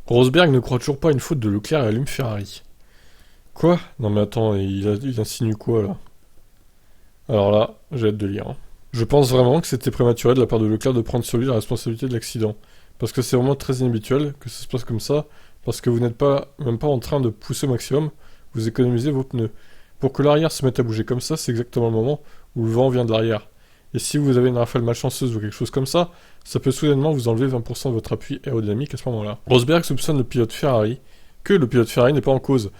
Rosberg ne croit toujours pas à une faute de Leclerc et allume Ferrari. Quoi? Non mais attends, il insinue quoi là? Alors là, j'ai hâte de lire, hein. Je pense vraiment que c'était prématuré de la part de Leclerc de prendre sur lui la responsabilité de l'accident. Parce que c'est vraiment très inhabituel que ça se passe comme ça, parce que vous n'êtes pas même pas en train de pousser au maximum, vous économisez vos pneus. Pour que l'arrière se mette à bouger comme ça, c'est exactement le moment où le vent vient de l'arrière. Et si vous avez une rafale malchanceuse ou quelque chose comme ça peut soudainement vous enlever 20% de votre appui aérodynamique à ce moment-là. Rosberg soupçonne le pilote Ferrari que le pilote Ferrari n'est pas en cause.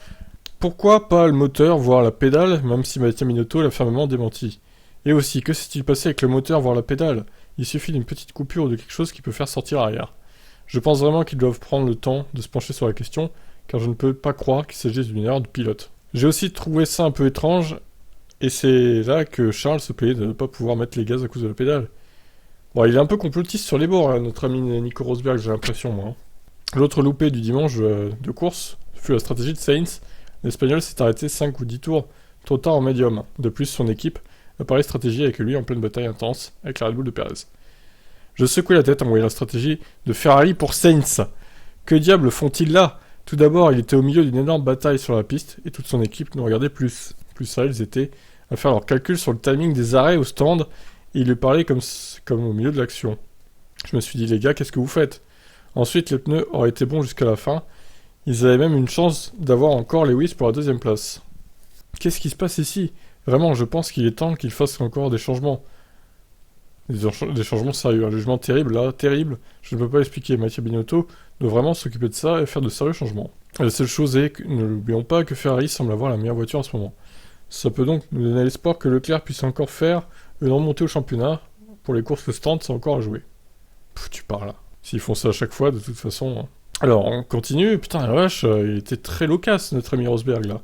Pourquoi pas le moteur, voire la pédale, même si Mattia Binotto l'a fermement démenti. Et aussi, que s'est-il passé avec le moteur, voire la pédale? Il suffit d'une petite coupure ou de quelque chose qui peut faire sortir l'arrière. Je pense vraiment qu'ils doivent prendre le temps de se pencher sur la question, car je ne peux pas croire qu'il s'agisse d'une erreur de pilote. J'ai aussi trouvé ça un peu étrange, et c'est là que Charles se plaignait de ne pas pouvoir mettre les gaz à cause de la pédale. Bon, il est un peu complotiste sur les bords, là, notre ami Nico Rosberg, j'ai l'impression, moi, hein. L'autre loupé du dimanche de course fut la stratégie de Sainz. L'Espagnol s'est arrêté 5 ou 10 tours trop tard en médium. De plus, son équipe a parlé stratégie avec lui en pleine bataille intense avec la Red Bull de Perez. Je secouai la tête en voyant la stratégie de Ferrari pour Sainz. Que diable font-ils là? Tout d'abord, il était au milieu d'une énorme bataille sur la piste et toute son équipe ne regardait plus. Plus ça, ils étaient à faire leurs calculs sur le timing des arrêts au stand et il lui parlait comme au milieu de l'action. Je me suis dit, les gars, qu'est-ce que vous faites? Ensuite, les pneus auraient été bons jusqu'à la fin. Ils avaient même une chance d'avoir encore Lewis pour la deuxième place. Qu'est-ce qui se passe ici? Vraiment, je pense qu'il est temps qu'ils fassent encore des changements. Des changements sérieux. Un jugement terrible, là, terrible. Je ne peux pas expliquer. Mattia Binotto doit vraiment s'occuper de ça et faire de sérieux changements. Et la seule chose est que, ne l'oublions pas, que Ferrari semble avoir la meilleure voiture en ce moment. Ça peut donc nous donner l'espoir que Leclerc puisse encore faire une remontée au championnat. Pour les courses, le stand, c'est encore à jouer. Tu parles là. S'ils font ça à chaque fois, de toute façon, hein. Alors, on continue. Putain, la vache, il était très loquace, notre ami Rosberg, là.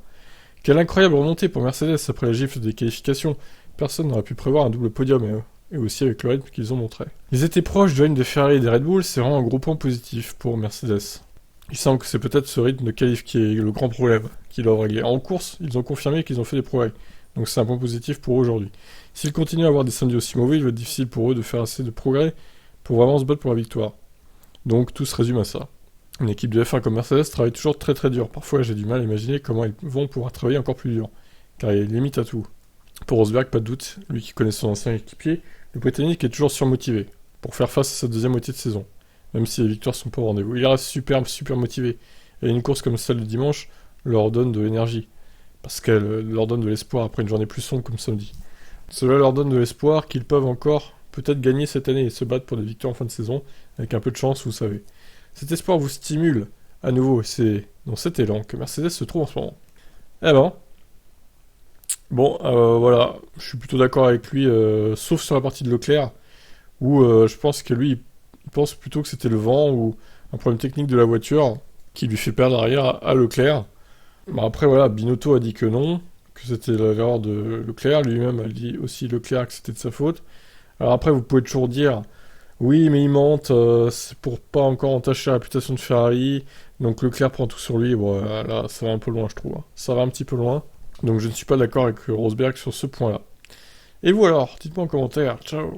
Quelle incroyable remontée pour Mercedes après la gifle des qualifications. Personne n'aurait pu prévoir un double podium, et aussi avec le rythme qu'ils ont montré. Ils étaient proches du règne de Ferrari et des Red Bull, c'est vraiment un gros point positif pour Mercedes. Il semble que c'est peut-être ce rythme de qualif qui est le grand problème, qu'ils doivent régler. En course, ils ont confirmé qu'ils ont fait des progrès, donc c'est un point positif pour eux aujourd'hui. S'ils continuent à avoir des samedis aussi mauvais, il va être difficile pour eux de faire assez de progrès pour vraiment se battre pour la victoire. Donc tout se résume à ça. Une équipe de F1 comme Mercedes travaille toujours très très dur. Parfois j'ai du mal à imaginer comment ils vont pouvoir travailler encore plus dur, car il y a une limite à tout. Pour Rosberg, pas de doute, lui qui connaît son ancien équipier, le Britannique est toujours surmotivé pour faire face à sa deuxième moitié de saison, même si les victoires sont pas au rendez-vous. Il reste super motivé, et une course comme celle de dimanche leur donne de l'énergie, parce qu'elle leur donne de l'espoir après une journée plus sombre comme samedi. Cela leur donne de l'espoir qu'ils peuvent encore peut-être gagner cette année et se battre pour des victoires en fin de saison, avec un peu de chance, vous savez. Cet espoir vous stimule, à nouveau, et c'est dans cet élan que Mercedes se trouve en ce moment. Eh ben, bon, voilà, je suis plutôt d'accord avec lui, sauf sur la partie de Leclerc, où je pense que lui, il pense plutôt que c'était le vent ou un problème technique de la voiture qui lui fait perdre l'arrière à Leclerc. Bon, après, voilà, Binotto a dit que non, que c'était l'erreur de Leclerc, lui-même a dit aussi Leclerc que c'était de sa faute. Alors après, vous pouvez toujours dire, oui, mais il mente, c'est pour pas encore entacher la réputation de Ferrari, donc Leclerc prend tout sur lui, bon, là, ça va un peu loin, je trouve, hein. Ça va un petit peu loin, donc je ne suis pas d'accord avec Rosberg sur ce point-là. Et vous alors, dites-moi en commentaire, ciao!